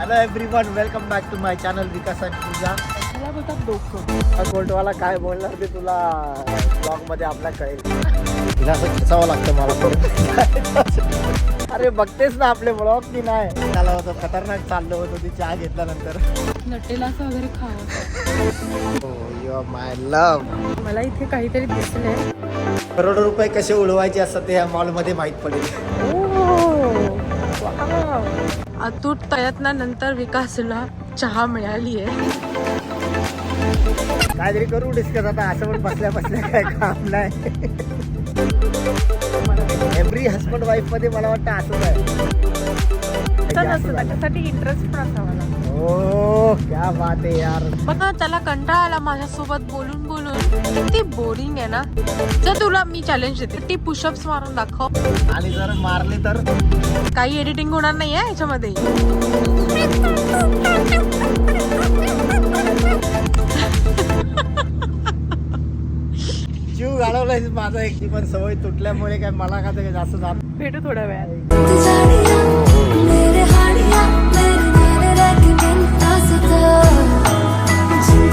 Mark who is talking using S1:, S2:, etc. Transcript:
S1: Hello everyone, welcome back to my channel Vikas आणि पूजा.
S2: मला बोलतात डोकं.
S1: कोल्डवाला काय बोलणार ते तुला ब्लॉग मध्ये आपल्या कळेल. तिला असं खेचावं लागतं मला करून. अरे बघतेस ना आपले ब्लॉग की नाही. त्याला होतं खतरनाक चाललं होतं ती चहा घेतल्यानंतर.
S2: नटेलाचं वगैरे खावं.
S1: हो यू माय लव्ह.
S2: मला इथे काहीतरी दिसलंय.
S1: करोडो रुपये कसे उडवायचे असतात ते या मॉल मध्ये माहित पडेल.
S2: अतूट प्रयत्नानंतर विकासला चहा मिळाली आहे.
S1: काहीतरी करू डिस्कस आता. असं पण बसल्या बसल्या काय काम नाही. एव्हरी हस्बंड वाईफ मध्ये मला वाटतं असंच आहे.
S2: त्याच्यासाठी इंटरेस्ट पण असावा लागतो.
S1: ओ क्या बात आहे यार.
S2: बघा त्याला कंटाळा आला माझ्यासोबत बोलून बोलून. किती बोरिंग आहे ना. जर तुला मी चॅलेंज देते ती पुशअप्स मारून दाखव
S1: आणि जर मारले तर
S2: काही एडिटिंग होणार नाही आहे याच्यामध्ये.
S1: जीव घालवलाय माझा. एक पण सवय तुटल्यामुळे काय मला का ते जास्त जात.
S2: भेटू थोड्या वेळात.